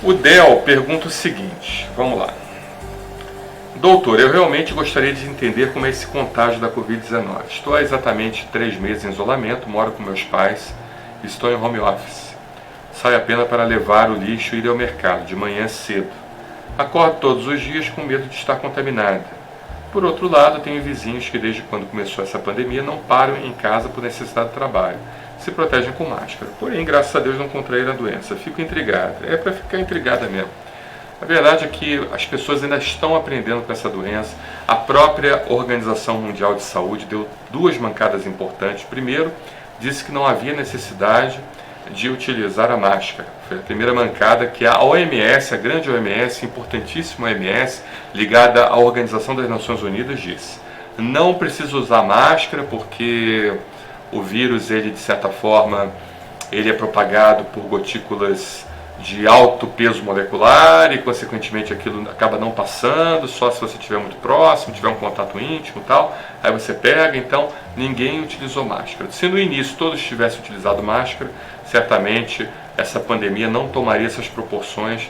O Del pergunta o seguinte, vamos lá. Doutor, eu realmente gostaria de entender como é esse contágio da Covid-19. Estou há exatamente 3 meses em isolamento, moro com meus pais, estou em home office. Saio apenas para levar o lixo e ir ao mercado, de manhã cedo. Acordo todos os dias com medo de estar contaminada. Por outro lado, tenho vizinhos que desde quando começou essa pandemia não param em casa por necessidade de trabalho. Se protegem com máscara. Porém, graças a Deus não contraíram a doença. Fico intrigada. É para ficar intrigada mesmo. A verdade é que as pessoas ainda estão aprendendo com essa doença. A própria Organização Mundial de Saúde deu 2 mancadas importantes. Primeiro, disse que não havia necessidade de utilizar a máscara. Foi a primeira mancada que a OMS, a grande OMS, importantíssima OMS, ligada à Organização das Nações Unidas, disse: não precisa usar máscara porque o vírus, ele de certa forma, ele é propagado por gotículas de alto peso molecular e consequentemente aquilo acaba não passando, só se você estiver muito próximo, tiver um contato íntimo e tal, aí você pega. Então ninguém utilizou máscara. Se no início todos tivessem utilizado máscara, certamente essa pandemia não tomaria essas proporções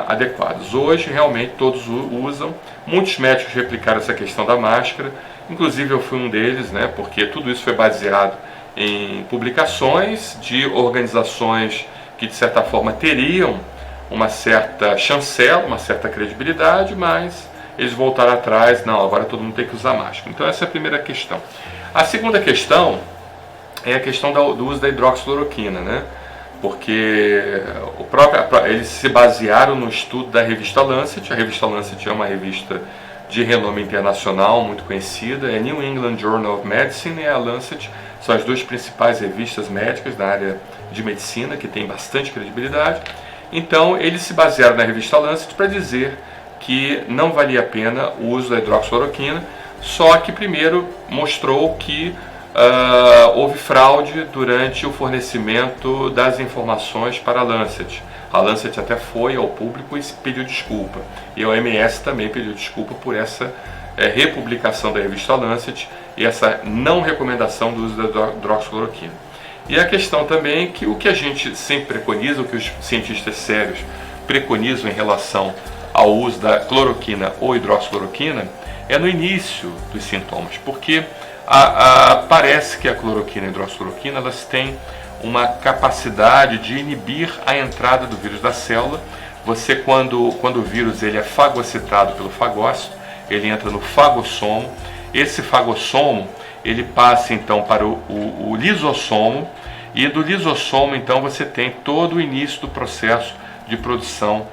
adequadas. Hoje realmente todos usam, muitos médicos replicaram essa questão da máscara, inclusive eu fui um deles, né, porque tudo isso foi baseado em publicações de organizações que de certa forma teriam uma certa chancela, uma certa credibilidade, mas eles voltaram atrás, não, agora todo mundo tem que usar máscara. Então essa é a primeira questão. A segunda questão é a questão do uso da hidroxicloroquina, né? Porque eles se basearam no estudo da revista Lancet. A revista Lancet é uma revista de renome internacional, muito conhecida, é New England Journal of Medicine e a Lancet, são as 2 principais revistas médicas da área de medicina, que tem bastante credibilidade. Então, eles se basearam na revista Lancet para dizer que não valia a pena o uso da hidroxicloroquina, só que primeiro mostrou que houve fraude durante o fornecimento das informações para a Lancet. A Lancet até foi ao público e pediu desculpa. E a OMS também pediu desculpa por essa republicação da revista Lancet e essa não recomendação do uso da hidroxicloroquina. E a questão também é que o que a gente sempre preconiza, o que os cientistas sérios preconizam em relação ao uso da cloroquina ou hidroxicloroquina é no início dos sintomas, porque parece que a cloroquina e a hidroxicloroquina elas têm uma capacidade de inibir a entrada do vírus da célula. Você, quando o vírus ele é fagocitado pelo fagócito, ele entra no fagossomo. Esse fagossomo ele passa então para o lisossomo, e do lisossomo então você tem todo o início do processo de produção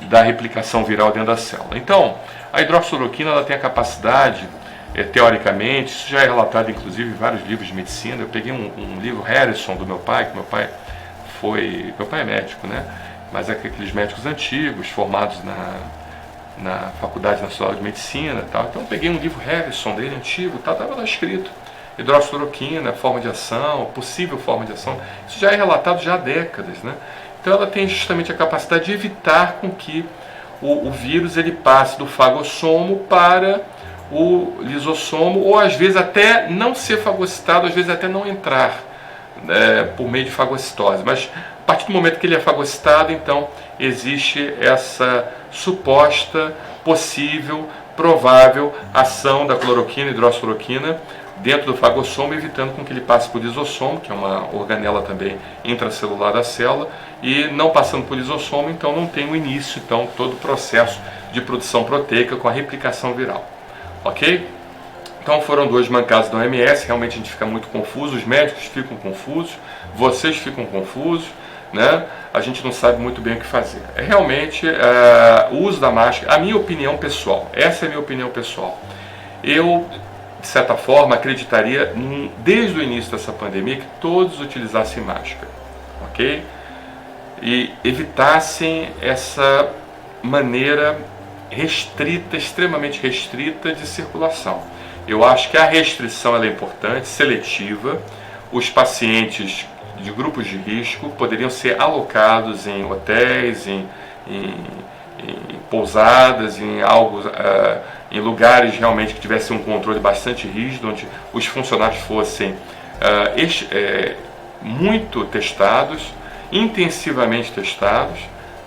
da replicação viral dentro da célula. Então, a hidroxicloroquina ela tem a capacidade, teoricamente, isso já é relatado inclusive em vários livros de medicina. Eu peguei um livro Harrison do meu pai, que meu pai é médico, né? Mas é aqueles médicos antigos, formados na Faculdade Nacional de Medicina e tal. Então eu peguei um livro Harrison dele, antigo, estava lá escrito hidroxicloroquina, forma de ação, possível forma de ação. Isso já é relatado já há décadas, né? Então ela tem justamente a capacidade de evitar com que o vírus ele passe do fagossomo para o lisossomo, ou às vezes até não ser fagocitado, às vezes até não entrar por meio de fagocitose. Mas a partir do momento que ele é fagocitado, então existe essa suposta, possível, provável ação da cloroquina e hidroxicloroquina dentro do fagossomo, evitando com que ele passe por lisossomo, que é uma organela também intracelular da célula, e não passando por lisossomo, então não tem o início, então, todo o processo de produção proteica com a replicação viral. Ok? Então foram 2 mancadas da OMS, realmente a gente fica muito confuso, os médicos ficam confusos, vocês ficam confusos, né? A gente não sabe muito bem o que fazer. É realmente o uso da máscara, a minha opinião pessoal, essa é a minha opinião pessoal. Eu, de certa forma, acreditaria, desde o início dessa pandemia, que todos utilizassem máscara, ok? E evitassem essa maneira restrita, extremamente restrita de circulação. Eu acho que a restrição ela é importante, seletiva. Os pacientes de grupos de risco poderiam ser alocados em hotéis, em pousadas, em lugares realmente que tivessem um controle bastante rígido, onde os funcionários fossem muito testados, intensivamente testados,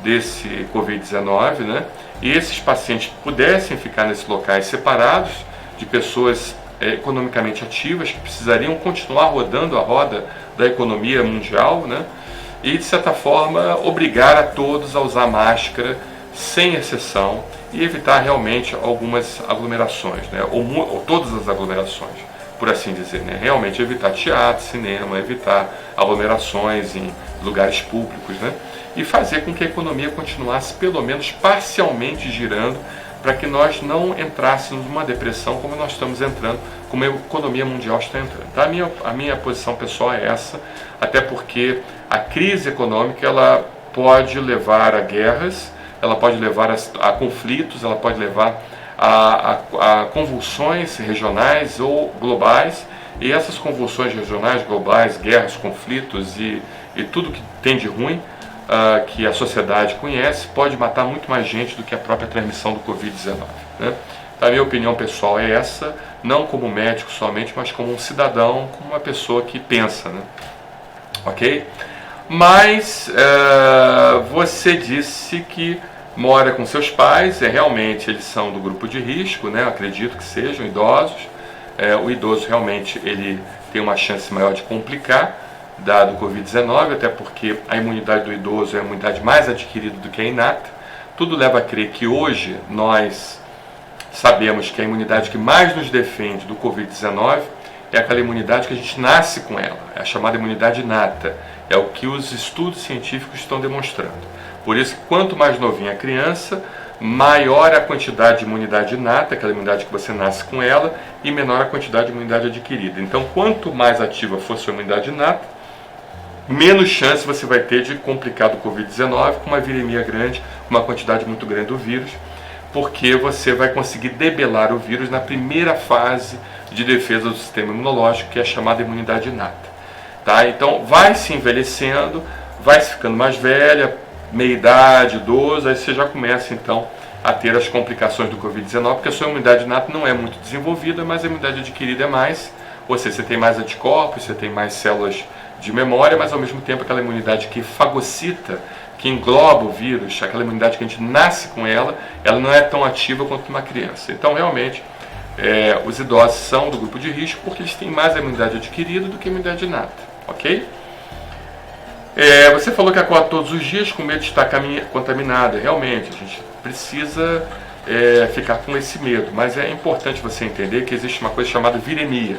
desse Covid-19, né? E esses pacientes pudessem ficar nesses locais separados de pessoas economicamente ativas que precisariam continuar rodando a roda da economia mundial, né? E de certa forma obrigar a todos a usar máscara sem exceção e evitar realmente algumas aglomerações, né? ou todas as aglomerações, por assim dizer, né? Realmente evitar teatro, cinema, evitar aglomerações em lugares públicos, né? E fazer com que a economia continuasse pelo menos parcialmente girando, para que nós não entrássemos numa depressão como nós estamos entrando, como a economia mundial está entrando. Então, a minha posição pessoal é essa, até porque a crise econômica ela pode levar a guerras, ela pode levar a conflitos, ela pode levar a convulsões regionais ou globais, e essas convulsões regionais, globais, guerras, conflitos e tudo que tem de ruim, que a sociedade conhece, pode matar muito mais gente do que a própria transmissão do Covid-19. Né? Então, a minha opinião pessoal é essa, não como médico somente, mas como um cidadão, como uma pessoa que pensa. Né? Ok? Mas você disse que mora com seus pais, realmente eles são do grupo de risco, né? Acredito que sejam idosos. O idoso realmente ele tem uma chance maior de complicar, dado o Covid-19, até porque a imunidade do idoso é a imunidade mais adquirida do que a inata. Tudo leva a crer que hoje nós sabemos que a imunidade que mais nos defende do Covid-19 é aquela imunidade que a gente nasce com ela, é a chamada imunidade inata, é o que os estudos científicos estão demonstrando. Por isso, quanto mais novinha a criança, maior a quantidade de imunidade inata, aquela imunidade que você nasce com ela, e menor a quantidade de imunidade adquirida. Então, quanto mais ativa for sua imunidade inata, menos chance você vai ter de complicar do Covid-19 com uma viremia grande, com uma quantidade muito grande do vírus, porque você vai conseguir debelar o vírus na primeira fase de defesa do sistema imunológico, que é a chamada imunidade inata. Tá? Então, vai se envelhecendo, vai se ficando mais velha, meia-idade, idoso, aí você já começa então a ter as complicações do Covid-19, porque a sua imunidade inata não é muito desenvolvida, mas a imunidade adquirida é mais, ou seja, você tem mais anticorpos, você tem mais células de memória, mas ao mesmo tempo aquela imunidade que fagocita, que engloba o vírus, aquela imunidade que a gente nasce com ela não é tão ativa quanto uma criança. Então, realmente, os idosos são do grupo de risco porque eles têm mais a imunidade adquirida do que a imunidade inata, ok? Você falou que acorda todos os dias com medo de estar contaminada. Realmente, a gente precisa ficar com esse medo, mas é importante você entender que existe uma coisa chamada viremia.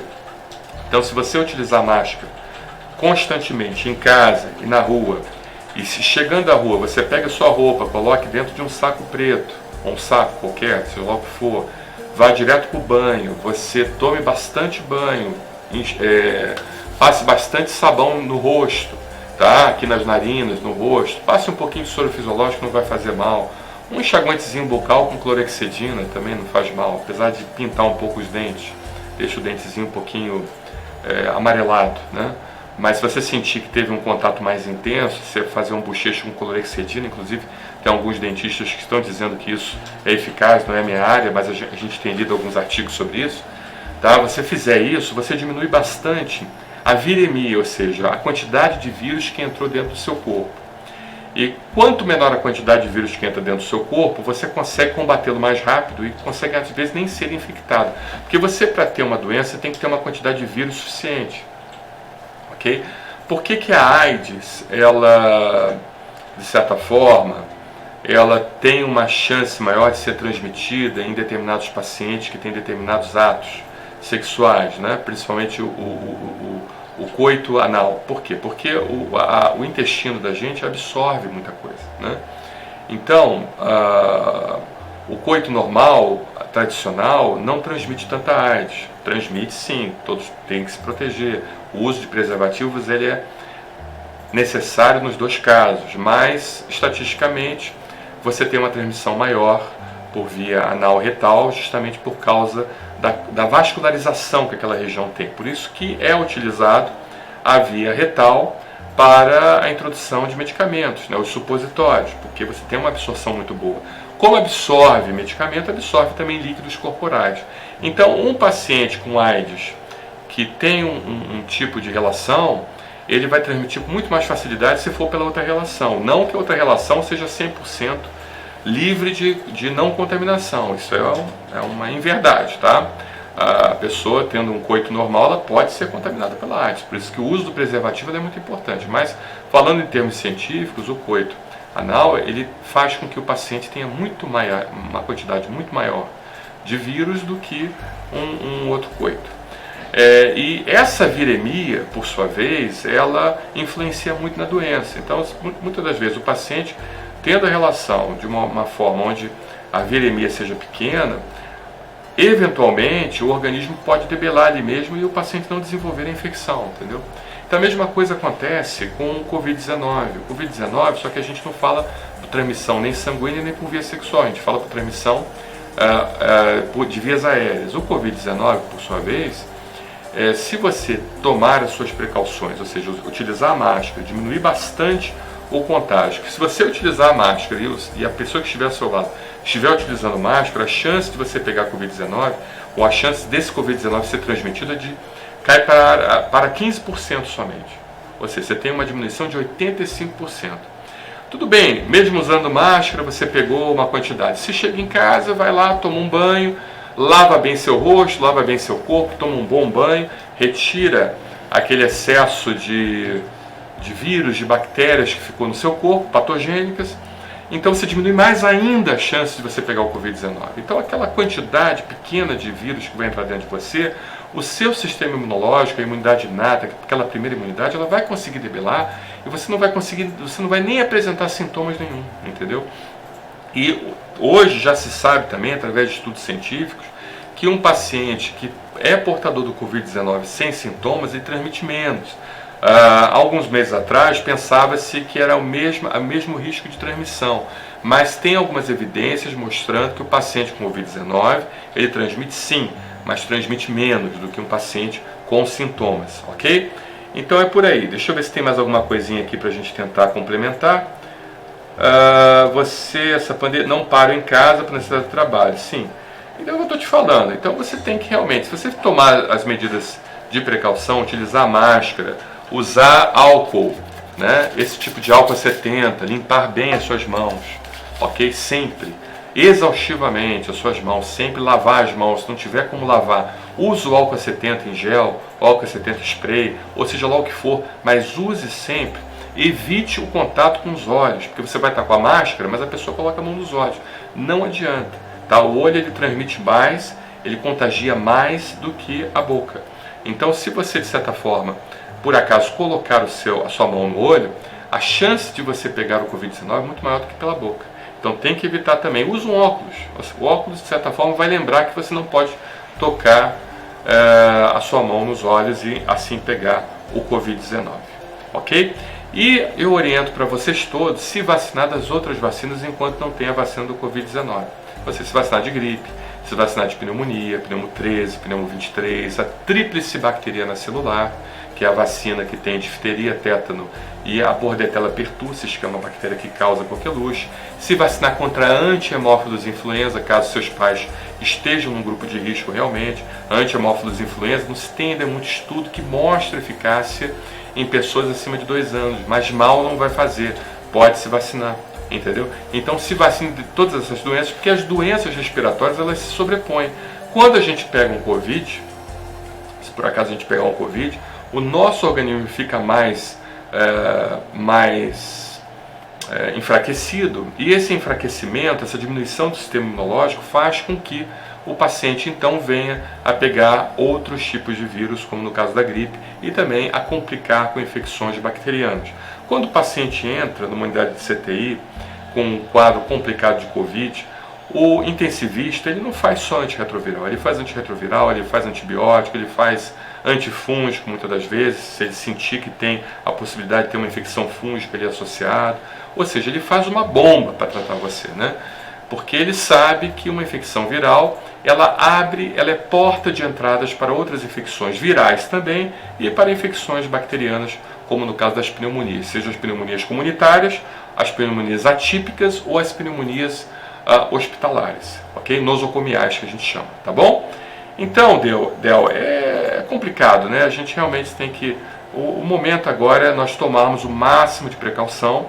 Então, se você utilizar máscara constantemente em casa e na rua, e se chegando à rua você pega a sua roupa, coloque dentro de um saco preto, ou um saco qualquer, seja lá o que for, vá direto para o banho, você tome bastante banho, passe bastante sabão no rosto, tá? Aqui nas narinas, no rosto, passe um pouquinho de soro fisiológico, não vai fazer mal. Um enxaguantezinho bucal com clorexidina também não faz mal, apesar de pintar um pouco os dentes, deixa o dentezinho um pouquinho amarelado, né? Mas se você sentir que teve um contato mais intenso, você fazer um bochecho com clorexidina, inclusive tem alguns dentistas que estão dizendo que isso é eficaz, não é a minha área, mas a gente tem lido alguns artigos sobre isso, tá? Você fizer isso, você diminui bastante a viremia, ou seja, a quantidade de vírus que entrou dentro do seu corpo. E quanto menor a quantidade de vírus que entra dentro do seu corpo, você consegue combatê-lo mais rápido e consegue às vezes nem ser infectado. Porque você, para ter uma doença, tem que ter uma quantidade de vírus suficiente. Okay? Por que a AIDS, ela, de certa forma, ela tem uma chance maior de ser transmitida em determinados pacientes que têm determinados atos sexuais, né? Principalmente o coito anal? Por quê? Porque o intestino da gente absorve muita coisa, né? Então, o coito normal, tradicional, não transmite tanta AIDS. Transmite sim, todos têm que se proteger. O uso de preservativos ele é necessário nos dois casos, mas estatisticamente você tem uma transmissão maior por via anal-retal, justamente por causa da vascularização que aquela região tem. Por isso que é utilizado a via retal para a introdução de medicamentos, né, os supositórios, porque você tem uma absorção muito boa. Como absorve medicamento, absorve também líquidos corporais. Então, um paciente com AIDS que tem um tipo de relação, ele vai transmitir com muito mais facilidade se for pela outra relação. Não que a outra relação seja 100% livre de não contaminação. Isso é uma inverdade, tá? A pessoa tendo um coito normal, ela pode ser contaminada pela AIDS. Por isso que o uso do preservativo é muito importante. Mas, falando em termos científicos, o coito anal, ele faz com que o paciente tenha uma quantidade muito maior de vírus do que um outro coito. E essa viremia, por sua vez, ela influencia muito na doença. Então, muitas das vezes, o paciente, tendo a relação de uma forma onde a viremia seja pequena, eventualmente o organismo pode debelar ali mesmo e o paciente não desenvolver a infecção, entendeu? Então a mesma coisa acontece com o Covid-19. O Covid-19, só que a gente não fala por transmissão nem sanguínea nem por via sexual, a gente fala por transmissão de vias aéreas. O Covid-19, por sua vez, se você tomar as suas precauções, ou seja, utilizar a máscara, diminuir bastante o contágio, que se você utilizar a máscara e a pessoa que estiver ao seu lado estiver utilizando máscara, a chance de você pegar Covid-19, ou a chance desse Covid-19 ser transmitido cai para 15% somente. Ou seja, você tem uma diminuição de 85%. Tudo bem, mesmo usando máscara, você pegou uma quantidade. Se chega em casa, vai lá, toma um banho, lava bem seu rosto, lava bem seu corpo, toma um bom banho, retira aquele excesso de vírus, de bactérias que ficou no seu corpo, patogênicas. Então você diminui mais ainda a chance de você pegar o Covid-19. Então aquela quantidade pequena de vírus que vai entrar dentro de você, o seu sistema imunológico, a imunidade inata, aquela primeira imunidade, ela vai conseguir debelar e você não vai nem apresentar sintomas nenhum, entendeu? E hoje já se sabe também, através de estudos científicos, que um paciente que é portador do Covid-19 sem sintomas, ele transmite menos. Alguns meses atrás pensava-se que era o mesmo risco de transmissão, mas tem algumas evidências mostrando que o paciente com Covid-19 ele transmite sim, mas transmite menos do que um paciente com sintomas, ok? Então é por aí. Deixa eu ver se tem mais alguma coisinha aqui para a gente tentar complementar. Essa pandemia não para em casa para necessidade de trabalho, sim. Então eu estou te falando. Então você tem que realmente, se você tomar as medidas de precaução, utilizar máscara, usar álcool, né? Esse tipo de álcool 70, limpar bem as suas mãos, ok? Sempre, exaustivamente as suas mãos, sempre lavar as mãos, se não tiver como lavar, use o álcool 70 em gel, álcool 70 spray, ou seja lá o que for, mas use sempre, evite o contato com os olhos, porque você vai estar com a máscara, mas a pessoa coloca a mão nos olhos, não adianta, tá? O olho ele transmite mais, ele contagia mais do que a boca, então se você de certa forma por acaso colocar a sua mão no olho, a chance de você pegar o Covid-19 é muito maior do que pela boca. Então tem que evitar também. Use um óculos. O óculos, de certa forma, vai lembrar que você não pode tocar a sua mão nos olhos e assim pegar o Covid-19. Ok? E eu oriento para vocês todos se vacinar das outras vacinas enquanto não tem a vacina do Covid-19. Você se vacinar de gripe, se vacinar de pneumonia, pneumo 13, pneumo 23, a tríplice bacteriana celular, que é a vacina que tem difteria, tétano e a Bordetella pertussis, que é uma bactéria que causa coqueluche. Se vacinar contra a anti-hemófilos influenza, caso seus pais estejam num grupo de risco realmente. Anti-hemófilos influenza, não se tem ainda muito estudo que mostra eficácia em pessoas acima de 2 anos, mas mal não vai fazer, pode se vacinar. Entendeu? Então se vacine de todas essas doenças, porque as doenças respiratórias elas se sobrepõem. Quando a gente pega um Covid, se por acaso a gente pegar um Covid, o nosso organismo fica mais enfraquecido, e esse enfraquecimento, essa diminuição do sistema imunológico faz com que o paciente então venha a pegar outros tipos de vírus, como no caso da gripe, e também a complicar com infecções bacterianas. Quando o paciente entra numa unidade de CTI com um quadro complicado de Covid, o intensivista ele não faz só antirretroviral, ele faz antirretroviral, ele faz antibiótico, ele faz antifúngico muitas das vezes, se ele sentir que tem a possibilidade de ter uma infecção fúngica ali associada, ou seja, ele faz uma bomba para tratar você, né? Porque ele sabe que uma infecção viral, ela é porta de entradas para outras infecções virais também e para infecções bacterianas, como no caso das pneumonias, seja as pneumonias comunitárias, as pneumonias atípicas ou as pneumonias hospitalares, ok? Nosocomiais que a gente chama, tá bom? Então, Del, é complicado, né? A gente realmente tem que O momento agora é nós tomarmos o máximo de precaução.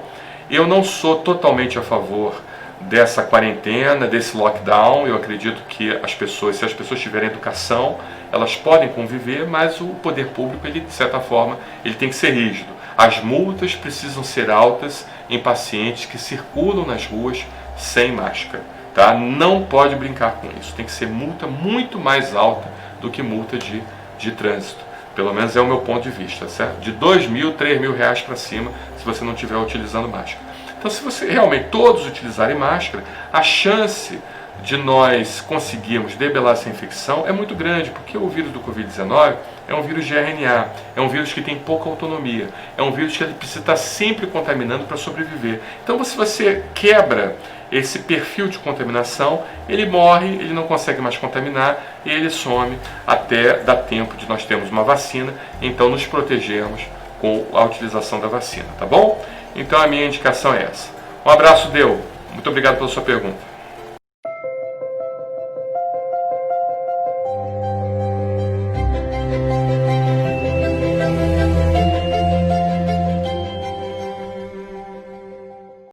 Eu não sou totalmente a favor dessa quarentena, desse lockdown. Eu acredito que as pessoas, se as pessoas tiverem educação, elas podem conviver, mas o poder público, ele, de certa forma, ele tem que ser rígido. As multas precisam ser altas em pacientes que circulam nas ruas sem máscara. Tá? Não pode brincar com isso. Tem que ser multa muito mais alta do que multa de trânsito. Pelo menos é o meu ponto de vista, certo? De R$2.000, R$3.000 para cima, se você não estiver utilizando máscara. Então, se você realmente todos utilizarem máscara, a chance de nós conseguirmos debelar essa infecção é muito grande, porque o vírus do Covid-19 é um vírus de RNA, é um vírus que tem pouca autonomia, é um vírus que ele precisa estar sempre contaminando para sobreviver. Então, se você quebra esse perfil de contaminação, ele morre, ele não consegue mais contaminar e ele some até dar tempo de nós termos uma vacina, então nos protegermos com a utilização da vacina, tá bom? Então a minha indicação é essa. Um abraço, Deu. Muito obrigado pela sua pergunta.